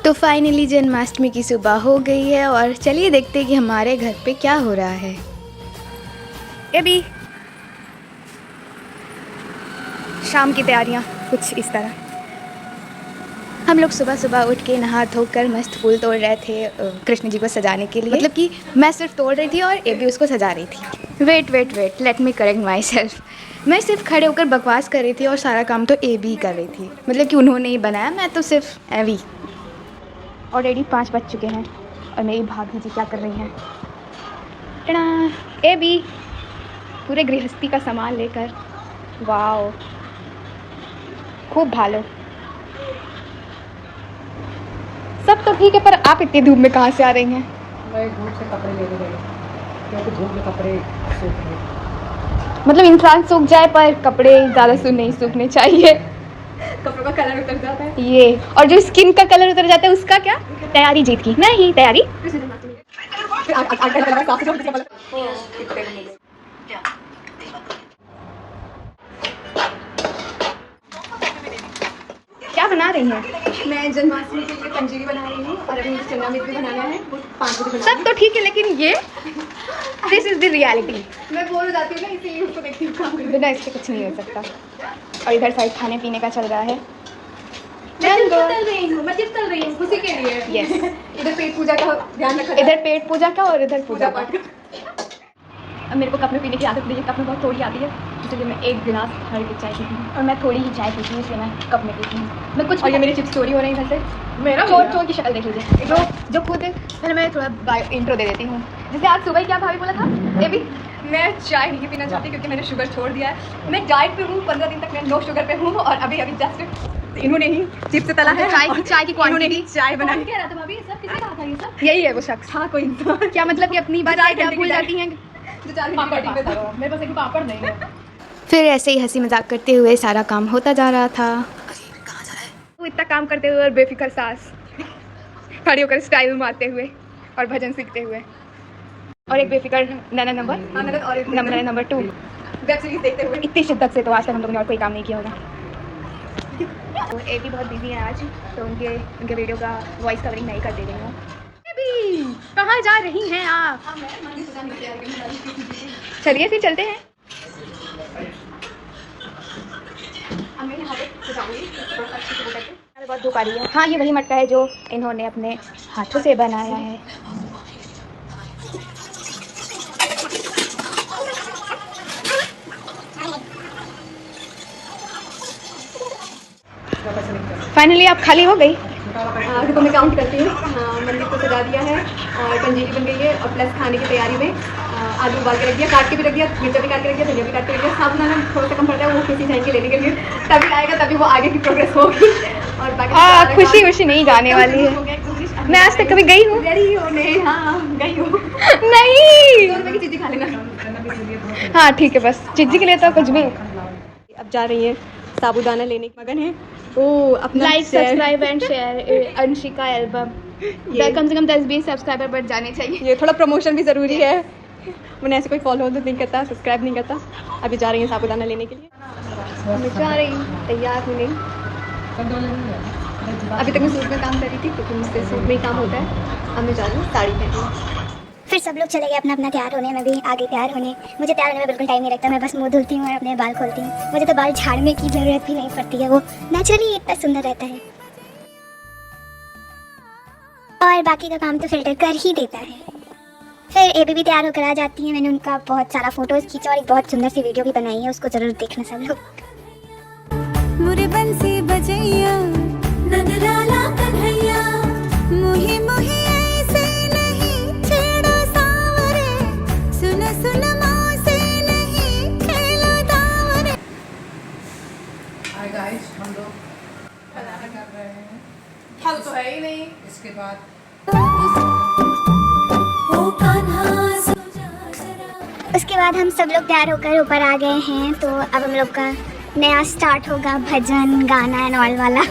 तो फाइनली जन्माष्टमी की सुबह हो गई है और चलिए देखते हैं कि हमारे घर पे क्या हो रहा है। अभी शाम की तैयारियां कुछ इस तरह। हम लोग सुबह सुबह उठ के नहा धोकर मस्त फूल तोड़ रहे थे कृष्ण जी को सजाने के लिए। मतलब कि मैं सिर्फ तोड़ रही थी और एबी उसको सजा रही थी। Wait let me correct myself. मैं सिर्फ खड़े होकर बकवास कर रही थी और सारा काम तो एबी कर रही थी। मतलब कि उन्होंने ही बनाया, मैं तो सिर्फ एवी। ऑलरेडी 5 बज चुके हैं और मेरी भाभी जी क्या कर रही हैं। टड़ा एबी पूरे गृहस्थी का सामान लेकर। वाओ खूब भालो। सब तो ठीक है, पर आप इतनी धूप में कहाँ से आ रही हैं? मैं धूप से कपड़े लेने गई क्योंकि धूप में कपड़े सूख रहे। मतलब इंसान सूख जाए पर कपड़े ज़्यादा नहीं सूखने चाहिए। कपड़ों का कलर उतर जाता है। ये और जो स्किन का कलर उतर जाता है उसका क्या? तैयारी जीत की नहीं तैयारी। क्या बना रही हैं? मैं जन्माष्टमी के लिए पंजीरी बना रही हूँ और अभी चना मिर्च भी बनाना है। 5 बजे सब तो ठीक है, लेकिन ये दिस इज द रियलिटी। मैं बोर हो जाती हूँ ना, इसीलिए उसको देखती हूँ काम करते। बिना इसके कुछ नहीं हो सकता। और इधर साइड खाने पीने का चल रहा है। मैं चिप्स तल रही हूँ खुशी के लिए। यस इधर पेट पूजा का ध्यान रखा। इधर पेट पूजा का और इधर पूजा पाठ का। अब मेरे को कप में पीने की आदत नहीं है, कप में बहुत थोड़ी आती है, इसलिए मैं 1 गिलास हर एक चाय पीती हूँ। और मैं थोड़ी ही चाय पीती हूँ इसलिए मैं कप में पीती हूँ। मैं कुछ और ये मेरी चिप्स चोरी हो रही है इधर से। मेरा चोर की शक्ल देख लीजिए। जो खुद पहले मैं थोड़ा इंट्रो दे देती हूँ। जैसे आज सुबह क्या भाभी बोला था ये भी। मैं चाय नहीं पीना चाहती क्योंकि मैंने शुगर छोड़ दिया है। मैं डाइट पे हूँ, 15 दिन तक मैं नो शुगर पे हूँ और अभी जस्ट इन्होंने ही चिप्स तला है। चाय की क्वांटिटी चाय बनाई। कह रहा था भाभी, सब किसने कहा था ये सब? यही है वो शख्स। हाँ कोई इंसान क्या मतलब कि अपनी बात क्या भूल जाती हैं? जो 4 घंटे पापड़ की मीटिंग में था। मेरे पास एक पापड़ नहीं है। फिर ऐसे ही हंसी मजाक करते हुए सारा काम होता जा रहा था। वो इतना काम करते हुए और बेफिक्र सास खड़ी होकर स्टाइल मारते हुए और भजन सीखते हुए और एक बेफिक्र नैना नंबर 2 वेब सीरीज देखते हुए। इतनी शिद्दत से तो आज तक हम लोगों ने और कोई काम नहीं किया होगा। तो ए भी बहुत बिजी है आज, तो उनके वीडियो का वॉइस कवरिंग नहीं कर दे रही हूँ। कहाँ जा रही हैं आप? चलिए फिर चलते हैं। बहुत धूप आ रही है। हाँ ये वही मटका है जो इन्होंने अपने हाथों से बनाया है। फाइनली आप खाली हो गई? रुको मैं काउंट करती हूँ। मंदिर को सजा दिया है और पंजीरी बन गई है और प्लस खाने की तैयारी में आलू उबाल के रख दिया, काट के भी रख दिया, मिर्चा भी काट के रख दिया, धनिया भी काट के रख दिया। साबुदाना थोड़ा सा कम पड़ता है, वो किसी जाएंगे लेने के लिए, तभी आएगा तभी वो आगे की प्रोग्रेस होगी। और बाकी खुशी नहीं जाने वाली है। मैं आज तक कभी गई हूँ? गई हो नहीं? हाँ गई हो। नहीं 2 रुपये की चीज़ी खा लेना। हाँ ठीक है, बस चिज्जी के लिए तो कुछ भी। अब जा रही है साबुदाना लेने की मगन है। ओ अपना like subscribe and share Anshika album. कम से कम 10-20 सब्सक्राइबर बढ़ जाने चाहिए। ये थोड़ा प्रमोशन भी ज़रूरी है। मैंने ऐसे कोई फॉलो नहीं करता, सब्सक्राइब नहीं करता। अभी जा रही है साबुदाना लेने के लिए। मैं जा रही हूँ, तैयार हूँ नहीं। अभी तक मैं सूट में काम कर रही थी क्योंकि मुझसे सूट में ही काम होता है। अब मैं जा रही हूँ साड़ी पहनने। फिर सब लोग चले गए अपना अपना तैयार होने। मैं भी आगे तैयार होने। मुझे तैयार होने में बिल्कुल टाइम नहीं लगता। मैं बस मुंह धुलती हूँ और अपने बाल खोलती हूँ। मुझे तो बाल झाड़ने की ज़रूरत भी नहीं पड़ती है, वो नेचुरली इतना सुंदर रहता है। और बाकी का काम तो फिल्टर कर ही देता है। फिर एबी भी तैयार होकर आ जाती है। मैंने उनका बहुत सारा फ़ोटोज़ खींचा और एक बहुत सुंदर सी वीडियो भी बनाई है, उसको ज़रूर देखना सब लोग। मुरे बंसी बजैया नंदलाला कन्हैया मुही मुही ऐसे नहीं छेड़ो सावरे सुन सुन मौसे नहीं खेलो दावरे। हाय गाइस, हम लोग बनाना कर रहे हैं। फल तो है ही नहीं। इसके बाद उसके बाद हम सब लोग तैयार होकर ऊपर आ गए हैं। तो अब हम लोग का नया स्टार्ट होगा भजन गाना एंड ऑल वाला।